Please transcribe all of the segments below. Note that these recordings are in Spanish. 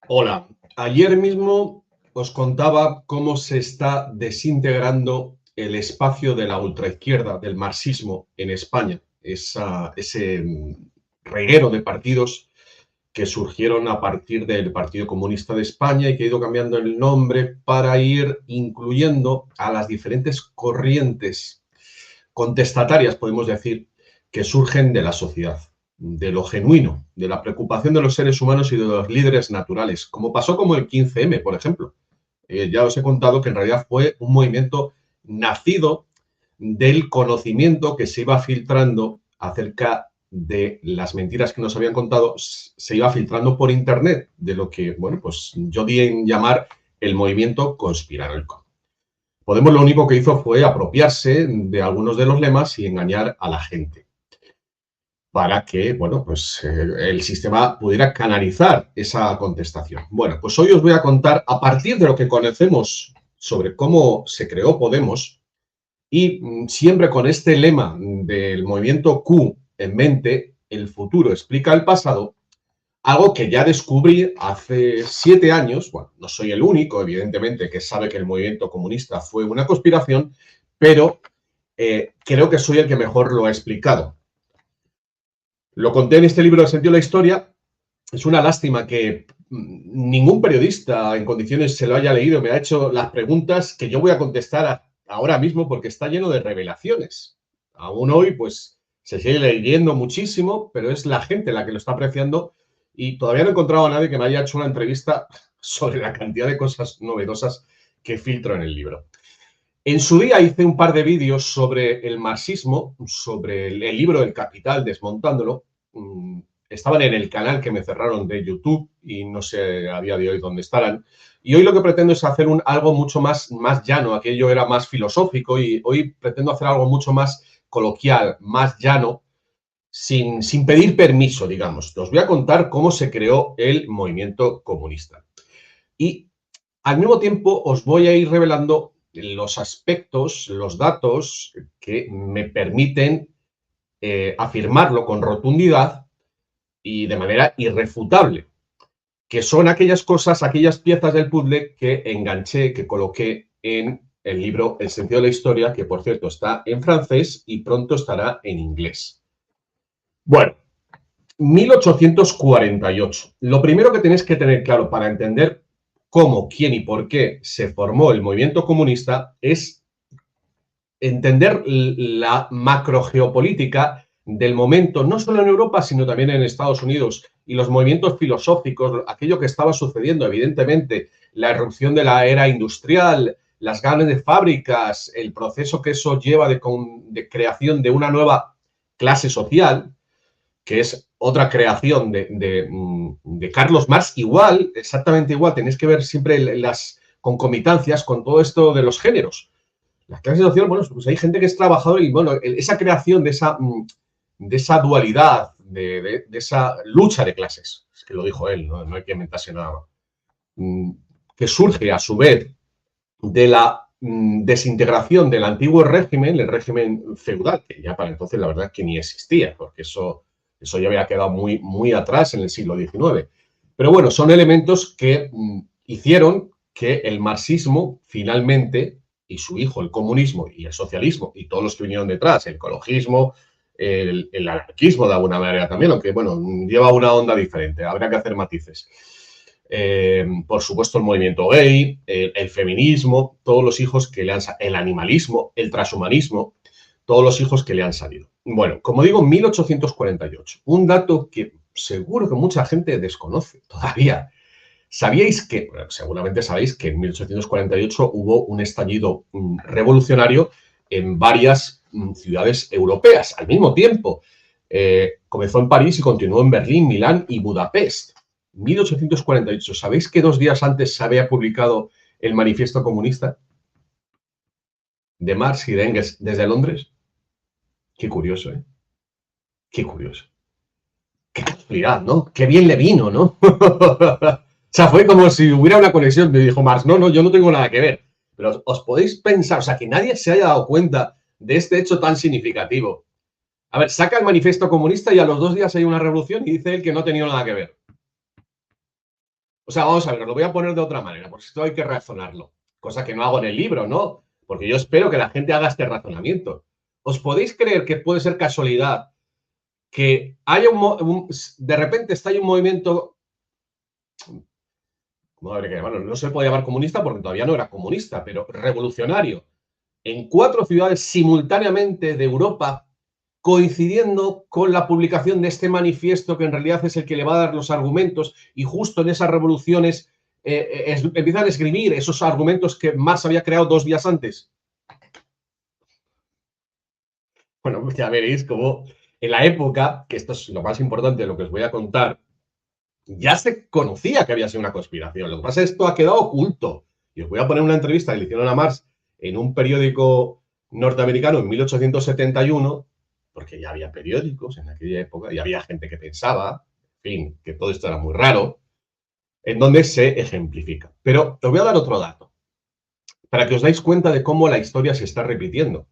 Hola, ayer mismo os contaba cómo se está desintegrando el espacio de la ultraizquierda, del marxismo en España. Ese reguero de partidos que surgieron a partir del Partido Comunista de España y que ha ido cambiando el nombre para ir incluyendo a las diferentes corrientes contestatarias, podemos decir, que surgen de la sociedad, de lo genuino, de la preocupación de los seres humanos y de los líderes naturales, como pasó como el 15M, por ejemplo. Ya os he contado que en realidad fue un movimiento nacido del conocimiento que se iba filtrando acerca de las mentiras que nos habían contado, se iba filtrando por internet, de lo que, bueno, pues yo di en llamar el movimiento conspiranoico. Podemos lo único que hizo fue apropiarse de algunos de los lemas y engañar a la gente para que, bueno, pues el sistema pudiera canalizar esa contestación. Bueno, pues hoy os voy a contar, a partir de lo que conocemos sobre cómo se creó Podemos, y siempre con este lema del movimiento Q en mente, el futuro explica el pasado, algo que ya descubrí hace 7 años. Bueno, no soy el único, evidentemente, que sabe que el movimiento comunista fue una conspiración, pero creo que soy el que mejor lo ha explicado. Lo conté en este libro de Sentido de la Historia. Es una lástima que ningún periodista en condiciones se lo haya leído, me ha hecho las preguntas que yo voy a contestar ahora mismo, porque está lleno de revelaciones. Aún hoy, pues, se sigue leyendo muchísimo, pero es la gente la que lo está apreciando y todavía no he encontrado a nadie que me haya hecho una entrevista sobre la cantidad de cosas novedosas que filtro en el libro. En su día hice un par de vídeos sobre el marxismo, sobre el libro El Capital, desmontándolo. Estaban en el canal que me cerraron de YouTube y no sé a día de hoy dónde estarán. Y hoy lo que pretendo es hacer algo mucho más llano. Aquello era más filosófico y hoy pretendo hacer algo mucho más coloquial, más llano, sin pedir permiso, digamos. Os voy a contar cómo se creó el movimiento comunista. Y al mismo tiempo os voy a ir revelando los aspectos, los datos que me permiten afirmarlo con rotundidad y de manera irrefutable, que son aquellas cosas, aquellas piezas del puzzle que enganché, que coloqué en el libro El Sentido de la Historia, que por cierto está en francés y pronto estará en inglés. Bueno, 1848. Lo primero que tenéis que tener claro para entender cómo, quién y por qué se formó el movimiento comunista es entender la macrogeopolítica del momento, no solo en Europa, sino también en Estados Unidos, y los movimientos filosóficos, aquello que estaba sucediendo, evidentemente, la irrupción de la era industrial, las grandes fábricas, el proceso que eso lleva de creación de una nueva clase social, que es otra creación de Carlos Marx, igual, exactamente igual, tenéis que ver siempre las concomitancias con todo esto de los géneros. Las clases sociales, bueno, pues hay gente que es trabajador y, bueno, esa creación de esa dualidad, de esa lucha de clases, es que lo dijo él, no hay que inventarse nada, que surge a su vez de la desintegración del antiguo régimen, el régimen feudal, que ya para entonces la verdad es que ni existía, porque eso ya había quedado muy atrás en el siglo XIX. Pero bueno, son elementos que hicieron que el marxismo finalmente, y su hijo, el comunismo y el socialismo, y todos los que vinieron detrás, el ecologismo, el anarquismo de alguna manera también, aunque bueno, lleva una onda diferente, habrá que hacer matices. Por supuesto el movimiento gay, el feminismo, todos los hijos que le han salido, el animalismo, el transhumanismo, todos los hijos que le han salido. Bueno, como digo, 1848, un dato que seguro que mucha gente desconoce todavía. ¿Sabíais que, bueno, seguramente sabéis que en 1848 hubo un estallido revolucionario en varias ciudades europeas al mismo tiempo? Comenzó en París y continuó en Berlín, Milán y Budapest. 1848. ¿Sabéis que 2 días antes se había publicado el Manifiesto Comunista de Marx y de Engels desde Londres? Qué curioso, ¿eh? Qué curioso. Qué casualidad, ¿no? Qué bien le vino, ¿no? sea, fue como si hubiera una conexión. Me dijo Marx, no, yo no tengo nada que ver. Pero os podéis pensar, o sea, que nadie se haya dado cuenta de este hecho tan significativo. A ver, saca el manifiesto comunista y a los 2 días hay una revolución y dice él que no ha tenido nada que ver. O sea, vamos a ver, lo voy a poner de otra manera, porque esto hay que razonarlo. Cosa que no hago en el libro, ¿no? Porque yo espero que la gente haga este razonamiento. ¿Os podéis creer que puede ser casualidad que haya de repente está ahí un movimiento, bueno, no se puede llamar comunista porque todavía no era comunista, pero revolucionario, en 4 ciudades simultáneamente de Europa, coincidiendo con la publicación de este manifiesto que en realidad es el que le va a dar los argumentos, y justo en esas revoluciones empiezan a escribir esos argumentos que Marx había creado 2 días antes? Bueno, pues ya veréis cómo en la época, que esto es lo más importante de lo que os voy a contar, ya se conocía que había sido una conspiración. Lo que pasa es que esto ha quedado oculto. Y os voy a poner una entrevista que le hicieron a Marx en un periódico norteamericano en 1871, porque ya había periódicos en aquella época y había gente que pensaba, en fin, que todo esto era muy raro, en donde se ejemplifica. Pero os voy a dar otro dato, para que os dais cuenta de cómo la historia se está repitiendo.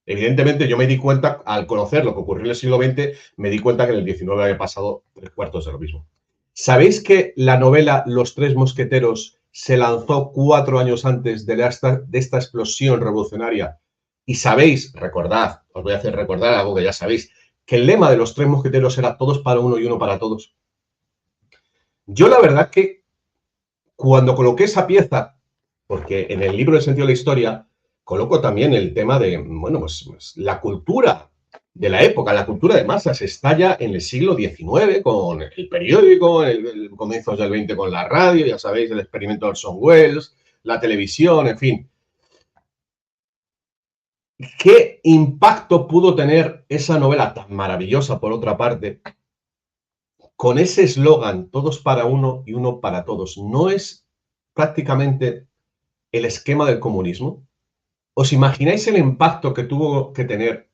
Evidentemente, yo me di cuenta, al conocer lo que ocurrió en el siglo XX, me di cuenta que en el XIX había pasado 3/4 de lo mismo. ¿Sabéis que la novela Los Tres Mosqueteros se lanzó 4 años antes de esta explosión revolucionaria? Y sabéis, recordad, os voy a hacer recordar algo que ya sabéis, que el lema de Los Tres Mosqueteros era todos para uno y uno para todos. Yo la verdad que cuando coloqué esa pieza, porque en el libro del sentido de la historia coloco también el tema de, bueno, pues la cultura de la época, la cultura de masas, estalla en el siglo XIX con el periódico, el comienzos del XX con la radio, ya sabéis, el experimento de Orson Welles, la televisión, en fin. ¿Qué impacto pudo tener esa novela tan maravillosa, por otra parte, con ese eslogan, todos para uno y uno para todos? ¿No es prácticamente el esquema del comunismo? ¿Os imagináis el impacto que tuvo que tener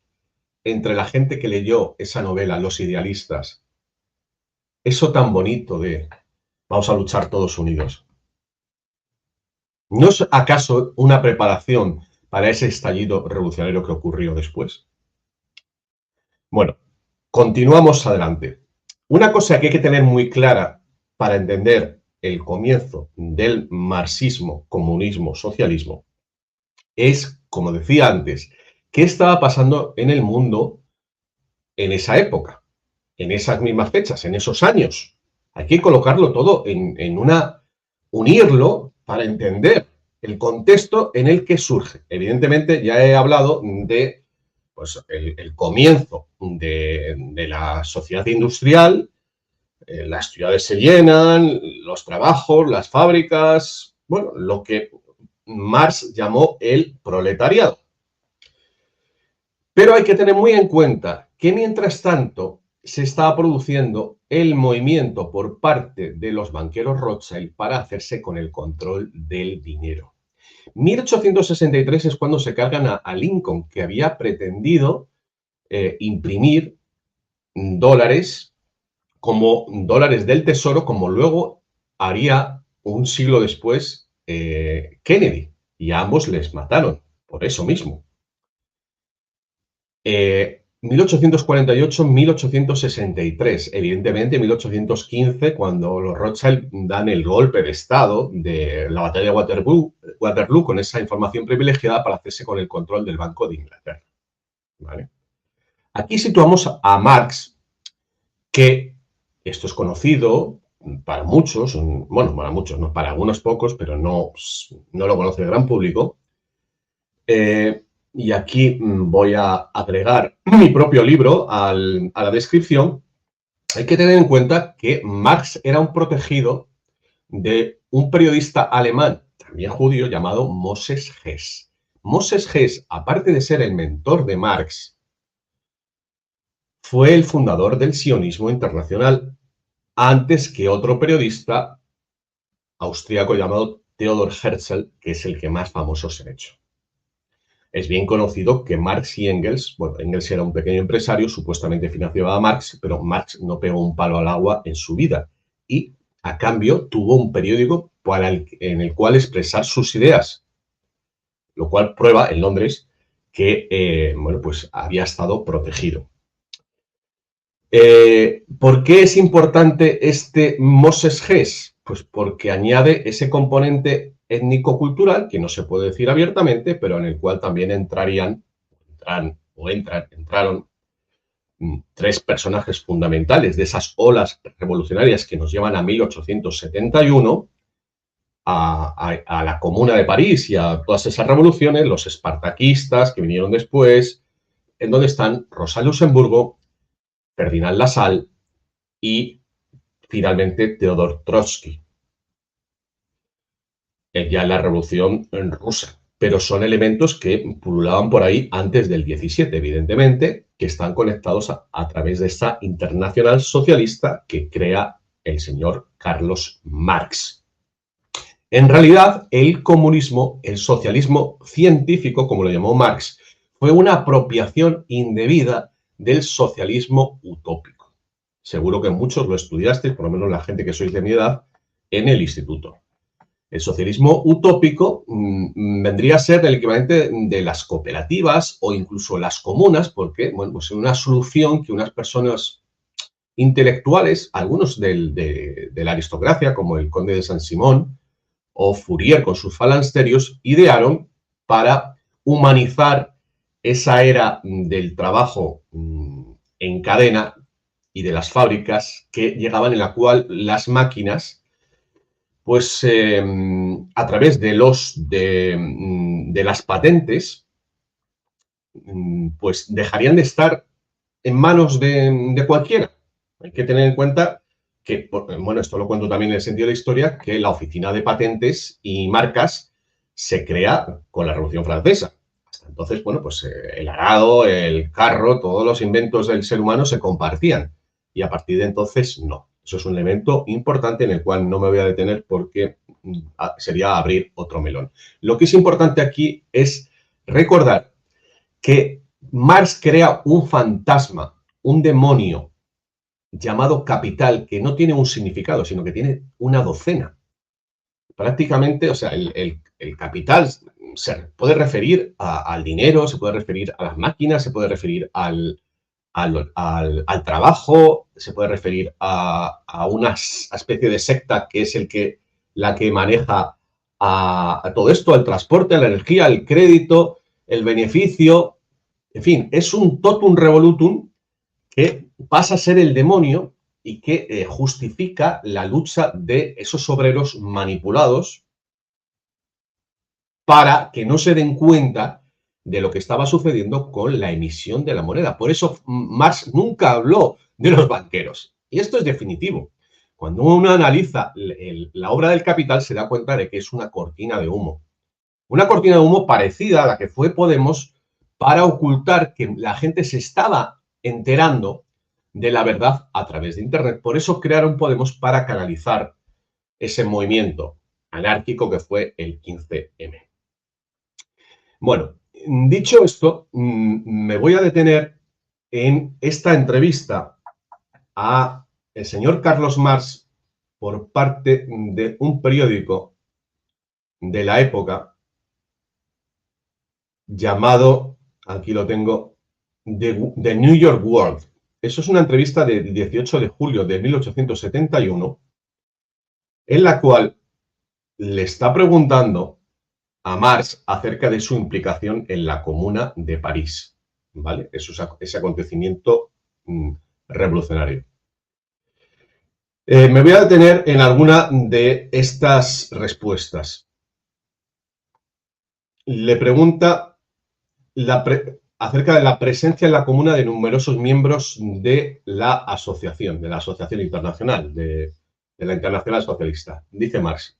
entre la gente que leyó esa novela, los idealistas? Eso tan bonito de vamos a luchar todos unidos. ¿No es acaso una preparación para ese estallido revolucionario que ocurrió después? Bueno, continuamos adelante. Una cosa que hay que tener muy clara para entender el comienzo del marxismo, comunismo, socialismo, es, como decía antes, qué estaba pasando en el mundo en esa época, en esas mismas fechas, en esos años. Hay que colocarlo todo unirlo para entender el contexto en el que surge. Evidentemente, ya he hablado de pues, el comienzo de la sociedad industrial, las ciudades se llenan, los trabajos, las fábricas, bueno, lo que Marx llamó el proletariado. Pero hay que tener muy en cuenta que mientras tanto se estaba produciendo el movimiento por parte de los banqueros Rothschild para hacerse con el control del dinero. 1863 es cuando se cargan a Lincoln, que había pretendido imprimir dólares como dólares del tesoro, como luego haría un siglo después Kennedy, y a ambos les mataron por eso mismo. 1848-1863. Evidentemente, 1815, cuando los Rothschild dan el golpe de Estado de la batalla de Waterloo con esa información privilegiada para hacerse con el control del Banco de Inglaterra. ¿Vale? Aquí situamos a Marx, que esto es conocido para muchos, bueno, para muchos, no, para algunos pocos, pero no lo conoce el gran público. Y aquí voy a agregar mi propio libro a la descripción. Hay que tener en cuenta que Marx era un protegido de un periodista alemán, también judío, llamado Moses Hess. Moses Hess, aparte de ser el mentor de Marx, fue el fundador del sionismo internacional, antes que otro periodista austríaco llamado Theodor Herzl, que es el que más famoso se ha hecho. Es bien conocido que Marx y Engels, bueno, Engels era un pequeño empresario, supuestamente financiaba a Marx, pero Marx no pegó un palo al agua en su vida. Y a cambio tuvo un periódico en el cual expresar sus ideas, lo cual prueba en Londres que bueno, pues había estado protegido. ¿Por qué es importante este Moses Hess? Pues porque añade ese componente étnico-cultural que no se puede decir abiertamente, pero en el cual también entraron tres personajes fundamentales de esas olas revolucionarias que nos llevan a 1871, a la Comuna de París y a todas esas revoluciones, los espartaquistas que vinieron después, en donde están Rosa Luxemburgo, Ferdinand Lassalle y finalmente Theodor Trotsky, ya en la Revolución Rusa. Pero son elementos que pululaban por ahí antes del 17, evidentemente, que están conectados a través de esta internacional socialista que crea el señor Carlos Marx. En realidad, el comunismo, el socialismo científico, como lo llamó Marx, fue una apropiación indebida del socialismo utópico. Seguro que muchos lo estudiasteis, por lo menos la gente que sois de mi edad, en el instituto. El socialismo utópico vendría a ser el equivalente de las cooperativas o incluso las comunas, porque bueno, pues es una solución que unas personas intelectuales, algunos de la aristocracia, como el conde de Saint-Simon o Fourier con sus falansterios, idearon para humanizar esa era del trabajo en cadena y de las fábricas que llegaban, en la cual las máquinas, pues a través de las patentes, pues dejarían de estar en manos de cualquiera. Hay que tener en cuenta que, bueno, esto lo cuento también en el sentido de la historia, que la oficina de patentes y marcas se crea con la Revolución Francesa. Hasta entonces, bueno, pues el arado, el carro, todos los inventos del ser humano se compartían. Y a partir de entonces, no. Eso es un elemento importante en el cual no me voy a detener porque sería abrir otro melón. Lo que es importante aquí es recordar que Marx crea un fantasma, un demonio llamado capital, que no tiene un significado, sino que tiene una docena. Prácticamente, o sea, el capital se puede referir al dinero, se puede referir a las máquinas, se puede referir al trabajo, se puede referir a una especie de secta que es la que maneja a todo esto, al transporte, a la energía, al crédito, el beneficio, en fin, es un totum revolutum que pasa a ser el demonio y que justifica la lucha de esos obreros manipulados para que no se den cuenta de lo que estaba sucediendo con la emisión de la moneda. Por eso Marx nunca habló de los banqueros. Y esto es definitivo. Cuando uno analiza la obra del Capital se da cuenta de que es una cortina de humo. Una cortina de humo parecida a la que fue Podemos para ocultar que la gente se estaba enterando de la verdad a través de Internet. Por eso crearon Podemos para canalizar ese movimiento anárquico que fue el 15M. Bueno, dicho esto, me voy a detener en esta entrevista a el señor Carlos Marx por parte de un periódico de la época llamado, aquí lo tengo, The New York World. Eso es una entrevista del 18 de julio de 1871, en la cual le está preguntando a Marx acerca de su implicación en la Comuna de París, ¿vale? Ese acontecimiento revolucionario. Me voy a detener en alguna de estas respuestas. Le pregunta acerca de la presencia en la Comuna de numerosos miembros de la Asociación Internacional, de la Internacional Socialista. Dice Marx: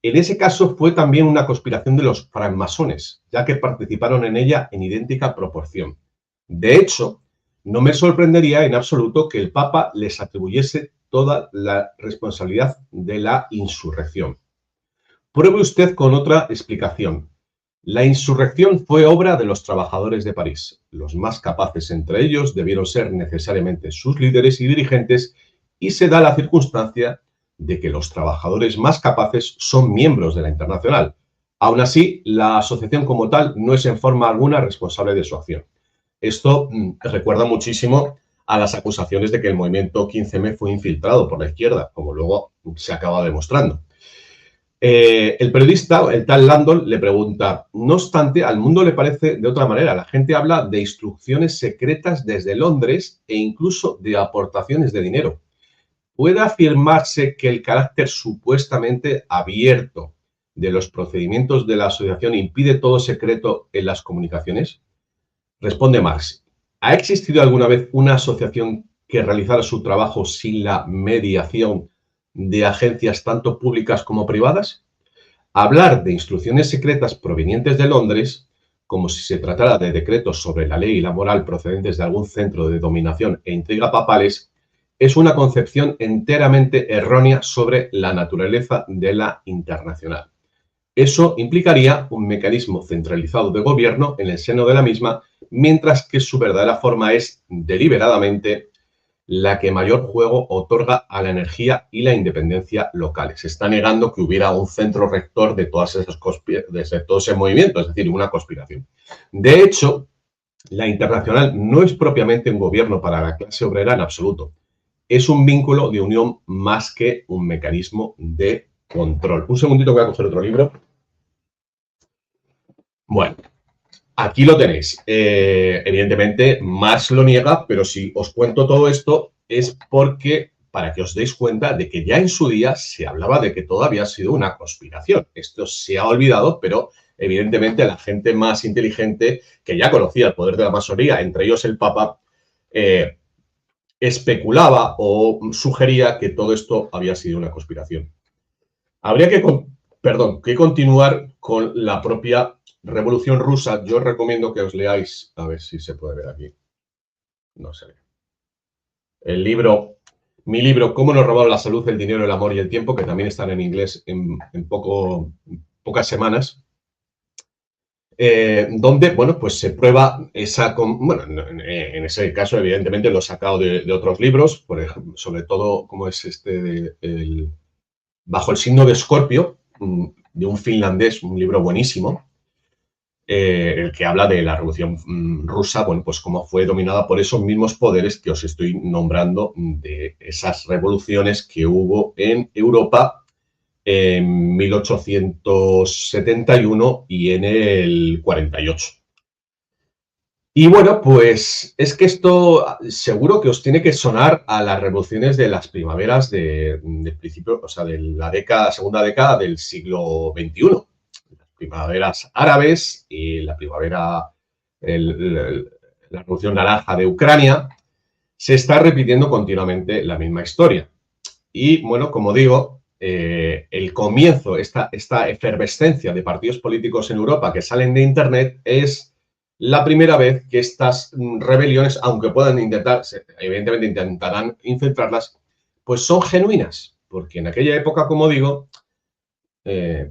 en ese caso fue también una conspiración de los francmasones, ya que participaron en ella en idéntica proporción. De hecho, no me sorprendería en absoluto que el Papa les atribuyese toda la responsabilidad de la insurrección. Pruebe usted con otra explicación. La insurrección fue obra de los trabajadores de París. Los más capaces entre ellos debieron ser necesariamente sus líderes y dirigentes, y se da la circunstancia de que los trabajadores más capaces son miembros de la Internacional. Aún así, la asociación como tal no es en forma alguna responsable de su acción. Esto recuerda muchísimo a las acusaciones de que el movimiento 15M fue infiltrado por la izquierda, como luego se acaba demostrando. El periodista, el tal Landon, le pregunta, no obstante, al mundo le parece de otra manera. La gente habla de instrucciones secretas desde Londres e incluso de aportaciones de dinero. ¿Puede afirmarse que el carácter supuestamente abierto de los procedimientos de la asociación impide todo secreto en las comunicaciones? Responde Marx. ¿Ha existido alguna vez una asociación que realizara su trabajo sin la mediación de agencias tanto públicas como privadas? Hablar de instrucciones secretas provenientes de Londres, como si se tratara de decretos sobre la ley y la moral procedentes de algún centro de dominación e intriga papales, es una concepción enteramente errónea sobre la naturaleza de la internacional. Eso implicaría un mecanismo centralizado de gobierno en el seno de la misma, mientras que su verdadera forma es deliberadamente la que mayor juego otorga a la energía y la independencia locales. Se está negando que hubiera un centro rector de todas esas de todo ese movimiento, es decir, una conspiración. De hecho, la Internacional no es propiamente un gobierno para la clase obrera en absoluto. Es un vínculo de unión más que un mecanismo de control. Un segundito, voy a coger otro libro. Bueno, aquí lo tenéis. Evidentemente, Marx lo niega, pero si os cuento todo esto es porque, para que os deis cuenta de que ya en su día se hablaba de que todo había sido una conspiración. Esto se ha olvidado, pero evidentemente la gente más inteligente que ya conocía el poder de la masonería, entre ellos el Papa, especulaba o sugería que todo esto había sido una conspiración. Habría que continuar con la propia Revolución Rusa. Yo os recomiendo que os leáis, a ver si se puede ver aquí. No se ve. El libro, mi libro, Cómo nos robaron la salud, el dinero, el amor y el tiempo, que también están en inglés en pocas semanas. Donde, bueno, pues se prueba esa, bueno, en ese caso, evidentemente, lo he sacado de otros libros, por ejemplo, sobre todo, como es este, Bajo el signo de Escorpio, de un finlandés, un libro buenísimo, el que habla de la Revolución Rusa, bueno, pues cómo fue dominada por esos mismos poderes que os estoy nombrando, de esas revoluciones que hubo en Europa en 1871 y en el 48. Y bueno, pues es que esto seguro que os tiene que sonar a las revoluciones de las primaveras del principio, o sea, de la segunda década del siglo XXI. Las primaveras árabes y la primavera, la revolución naranja de Ucrania. Se está repitiendo continuamente la misma historia. Y bueno, como digo, el comienzo, esta efervescencia de partidos políticos en Europa que salen de Internet es la primera vez que estas rebeliones, aunque puedan evidentemente intentarán infiltrarlas, pues son genuinas, porque en aquella época, como digo,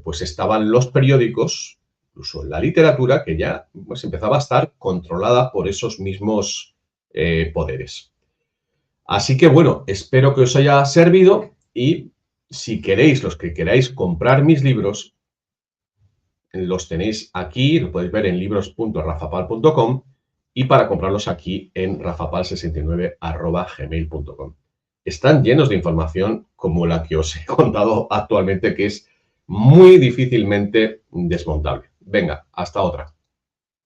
pues estaban los periódicos, incluso la literatura, que ya pues empezaba a estar controlada por esos mismos poderes. Así que bueno, espero que os haya servido y si queréis, los que queráis comprar mis libros, los tenéis aquí, lo podéis ver en libros.rafapal.com y para comprarlos aquí en rafapal69@gmail.com. Están llenos de información como la que os he contado actualmente, que es muy difícilmente desmontable. Venga, hasta otra.